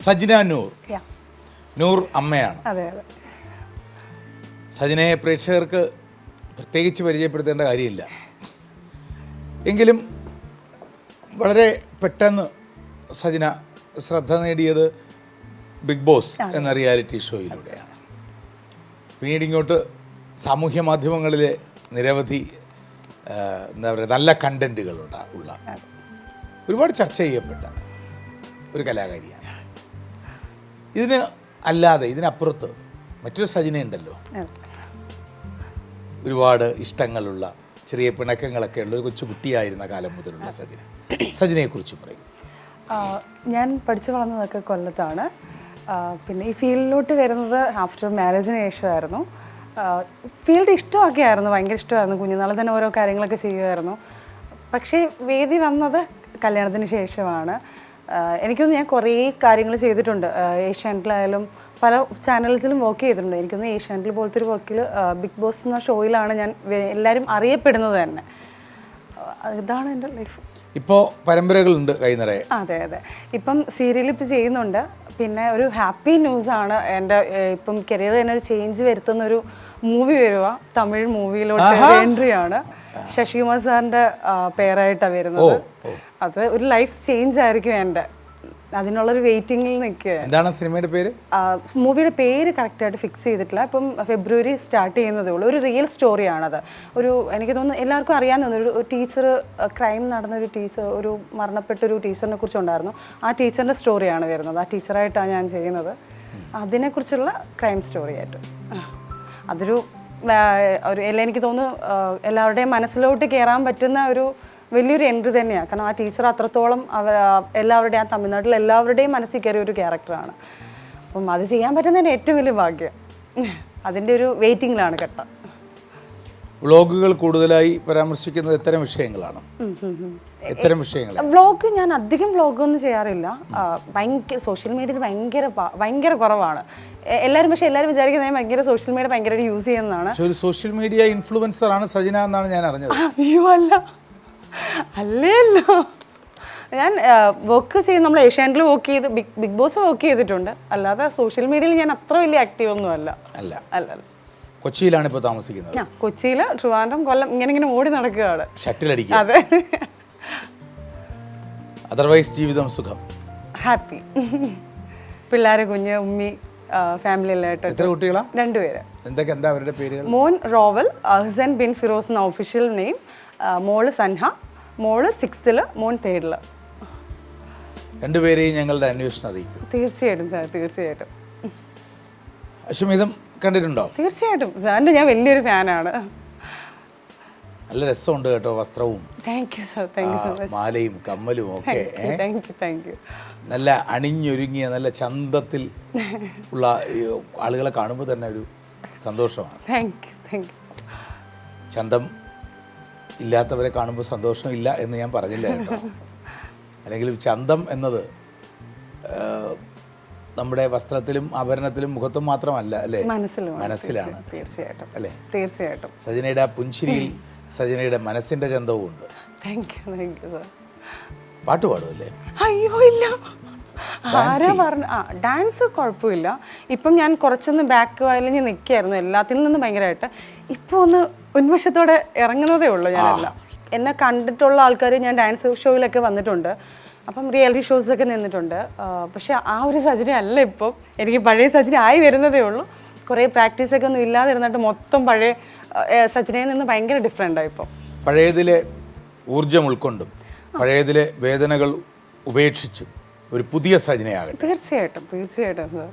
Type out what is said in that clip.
സജിന നൂർ. നൂർ അമ്മയാണ്. സജിനയെ പ്രേക്ഷകർക്ക് പ്രത്യേകിച്ച് പരിചയപ്പെടുത്തേണ്ട കാര്യമില്ല. എങ്കിലും വളരെ പെട്ടെന്ന് സജിന ശ്രദ്ധ നേടിയത് ബിഗ് ബോസ് എന്ന റിയാലിറ്റി ഷോയിലൂടെയാണ്. പിന്നീട് ഇങ്ങോട്ട് സാമൂഹ്യ മാധ്യമങ്ങളിലെ നിരവധി എന്താ പറയുക നല്ല കണ്ടൻറ്റുകളുള്ള ഒരുപാട് ചർച്ച ചെയ്യപ്പെട്ട ഒരു കലാകാരിയാണ്. ഇതിന് അല്ലാതെ ഇതിനപ്പുറത്ത് മറ്റൊരു സജിനയുണ്ടല്ലോ, ഒരുപാട് ഇഷ്ടങ്ങളുള്ള ചെറിയ പിണക്കങ്ങളൊക്കെ ഉള്ള ഒരു കൊച്ചുകുട്ടിയായിരുന്ന കാലം മുതലുള്ള സജിനയെക്കുറിച്ച് പറയും. ഞാൻ പഠിച്ചു വളർന്നതൊക്കെ കൊല്ലത്താണ്. പിന്നെ ഈ ഫീൽഡിലോട്ട് വരുന്നത് ആഫ്റ്റർ മാരേജിന് ശേഷമായിരുന്നു. ഫീൽഡ് ഇഷ്ടമൊക്കെ ആയിരുന്നു, ഭയങ്കര ഇഷ്ടമായിരുന്നു. കുഞ്ഞുനാൾ തന്നെ ഓരോ കാര്യങ്ങളൊക്കെ ചെയ്യുമായിരുന്നു. പക്ഷേ വേദി വന്നത് കല്യാണത്തിന് ശേഷമാണ്. എനിക്കൊന്ന് ഞാൻ കുറേ കാര്യങ്ങൾ ചെയ്തിട്ടുണ്ട്. ഏഷ്യാനെറ്റിലായാലും പല ചാനൽസിലും വർക്ക് ചെയ്തിട്ടുണ്ട്. എനിക്കൊന്ന് ഏഷ്യാനെറ്റിൽ പോലത്തെ ഒരു വർക്കിൽ ബിഗ് ബോസ് എന്ന ഷോയിലാണ് ഞാൻ എല്ലാവരും അറിയപ്പെടുന്നത് തന്നെ. ഇതാണ് എൻ്റെ ലൈഫ്. ഇപ്പോൾ പരമ്പരകളുണ്ട് കൈനിറയെ. അതെ അതെ, ഇപ്പം സീരിയൽ ഇപ്പോൾ ചെയ്യുന്നുണ്ട്. പിന്നെ ഒരു ഹാപ്പി ന്യൂസാണ് എൻ്റെ ഇപ്പം കരിയർ തന്നെ ഒരു ചേഞ്ച് വരുത്തുന്നൊരു മൂവി വരുക. തമിഴ് മൂവിയിലോട്ട് എൻട്രി ആണ്. ശശികുമാർ സാറിൻ്റെ പേരായിട്ടാണ് വരുന്നത്. അത് ഒരു ലൈഫ് ചേഞ്ച് ആയിരിക്കും എൻ്റെ. അതിനുള്ളൊരു വെയിറ്റിംഗിൽ നിൽക്കുക. എന്താണ് സിനിമയുടെ പേര്? മൂവിയുടെ പേര് കറക്റ്റായിട്ട് ഫിക്സ് ചെയ്തിട്ടില്ല. ഇപ്പം ഫെബ്രുവരി സ്റ്റാർട്ട് ചെയ്യുന്നതേ ഉള്ളൂ. ഒരു റിയൽ സ്റ്റോറിയാണത്. എനിക്ക് തോന്നുന്നു എല്ലാവർക്കും അറിയാവുന്ന ഒരു ടീച്ചർ, ക്രൈം നടന്നൊരു ടീച്ചർ, ഒരു മരണപ്പെട്ടൊരു ടീച്ചറിനെ കുറിച്ചുണ്ടായിരുന്നു. ആ ടീച്ചറിൻ്റെ സ്റ്റോറിയാണ് വരുന്നത്. ആ ടീച്ചറായിട്ടാണ് ഞാൻ ചെയ്യുന്നത്. അതിനെക്കുറിച്ചുള്ള ക്രൈം സ്റ്റോറിയായിട്ട്. അതൊരു എനിക്ക് തോന്നുന്നു എല്ലാവരുടെയും മനസ്സിലോട്ട് കയറാൻ പറ്റുന്ന ഒരു വലിയൊരു എൻട്രി തന്നെയാണ്. കാരണം ആ ടീച്ചർ അത്രത്തോളം എല്ലാവരുടെയും ആ തമിഴ്നാട്ടിൽ എല്ലാവരുടെയും മനസ്സിൽ കയറിയ ഒരു ക്യാരക്ടറാണ്. അപ്പം അത് ചെയ്യാൻ പറ്റുന്നതിൻ്റെ ഏറ്റവും വലിയ ഭാഗ്യം. അതിൻ്റെ ഒരു വെയിറ്റിങ്ങിലാണ് ഘട്ട. വ്ളോഗുകൾ കൂടുതലായി പരാമർശിക്കുന്നത് ഇത്തരം വിഷയങ്ങളാണ്. ഇത്തരം വിഷയങ്ങൾ വ്ളോഗ് ഞാൻ അധികം വ്ളോഗൊന്നും ചെയ്യാറില്ല. ഭയങ്കര സോഷ്യൽ മീഡിയയിൽ ഭയങ്കര കുറവാണ് എല്ലാവരും. പക്ഷേ എല്ലാവരും വിചാരിക്കുന്നത് ഭയങ്കര സോഷ്യൽ മീഡിയ ഭയങ്കരമായിട്ട് യൂസ് ചെയ്യുന്നതാണ്. ഒരു സോഷ്യൽ മീഡിയ ഇൻഫ്ലുവൻസർ ആണ് സജിന എന്നാണ് ഞാൻ അറിഞ്ഞത്. അയ്യോ അല്ലല്ലോ. ഞാൻ വർക്ക് ചെയ്ത് നമ്മൾ ഏഷ്യാനെറ്റിൽ വർക്ക് ചെയ്ത് ബിഗ് ബോസ് വർക്ക് ചെയ്തിട്ടുണ്ട്. അല്ലാതെ സോഷ്യൽ മീഡിയയിൽ ഞാൻ അത്ര വലിയ ആക്റ്റീവ് ഒന്നും അല്ല. കൊച്ചിയിലാണ് ഇപ്പോൾ താമസിക്കുന്നത്. കൊച്ചിയിൽ, ട്രിവാൻഡ്രം, കൊല്ലം ഇങ്ങനെ ഓടി നടക്കുകയാണ്. ഷട്ടിൽ അടിക്കുക. അതെ. അതർവൈസ് ജീവിതം സുഖം, ഹാപ്പി. പിള്ളേരെ, കുഞ്ഞ്, ഉമ്മി, ഫാമിലി എല്ലായിട്ട്. എത്ര കുട്ടികളാ? 2 പേര്. എന്താ അവരുടെ പേരുകൾ? മോൻ റോവൽ, ഹസൻ ബിൻ ഫിറോസ് എന്ന ഒഫീഷ്യൽ നെയിം. മോള് സൻഹ, മോള് 6th, മോൻ 3rd. രണ്ടുപേരെയും ഞങ്ങളുടെ അന്വേഷണം അറിയിക്കും. തീർച്ചയായിട്ടും സാർ, തീർച്ചയായിട്ടും. അശ്വമേധം കണ്ടിട്ടുണ്ടോ? തീർച്ചയായിട്ടും സാറിൻ്റെ ഞാൻ വലിയൊരു ഫാനാണ്. നല്ല രസമുണ്ട് കേട്ടോ, വസ്ത്രവും മാലയും കമ്മലും ഒക്കെ. Thank you. നല്ല അണിഞ്ഞൊരുങ്ങിയ നല്ല ചന്തത്തിൽ ഉള്ള ആളുകളെ കാണുമ്പോൾ തന്നെ ഒരു സന്തോഷമാണ്. Thank you. ചന്തം ഇല്ലാത്തവരെ കാണുമ്പോൾ സന്തോഷമില്ല എന്ന് ഞാൻ പറഞ്ഞില്ല കേട്ടോ. അല്ലെങ്കിൽ ചന്തം എന്നത് നമ്മുടെ വസ്ത്രത്തിലും ആഭരണത്തിലും മുഖത്തും മാത്രമല്ല അല്ലേ, മനസ്സിലാണ്. തീർച്ചയായിട്ടും അല്ലേ? തീർച്ചയായിട്ടും. സജിനയുടെ ആ പുഞ്ചിരിയിൽ സജിനയുടെ മനസ്സിന്റെ ചന്തവും ഉണ്ട്. Thank you sir. പാട്ട് പാടുമല്ലേ? അയ്യോ ഇല്ല. ആരാ പറഞ്ഞു? ഡാൻസ് കുഴപ്പമില്ല. ഇപ്പം ഞാൻ കുറച്ചൊന്ന് ബാക്ക് വലിഞ്ഞ് നിൽക്കുകയായിരുന്നു എല്ലാത്തിൽ നിന്നും ഭയങ്കരമായിട്ട്. ഇപ്പോൾ ഒന്ന് ഉന്മേഷത്തോടെ ഇറങ്ങുന്നതേ ഉള്ളൂ. ഞാനല്ല, എന്നെ കണ്ടിട്ടുള്ള ആൾക്കാർ, ഞാൻ ഡാൻസ് ഷോയിലൊക്കെ വന്നിട്ടുണ്ട്, അപ്പം റിയാലിറ്റി ഷോസൊക്കെ നിന്നിട്ടുണ്ട്. പക്ഷെ ആ ഒരു സജിന അല്ല ഇപ്പം. എനിക്ക് പഴയ സജിന ആയി വരുന്നതേ ഉള്ളൂ. കുറേ പ്രാക്ടീസൊക്കെ ഒന്നും ഇല്ലാതിരുന്നിട്ട് മൊത്തം പഴയ സജിനയിൽ നിന്ന് ഭയങ്കര ഡിഫറെൻ്റാണ് ഇപ്പം. പഴയതിലെ ഊർജം ഉൾക്കൊണ്ടും പഴയതിലെ വേദനകൾ ഉപേക്ഷിച്ചും ഒരു പുതിയ സജിനയാകട്ടെ. തീർച്ചയായിട്ടും സാർ.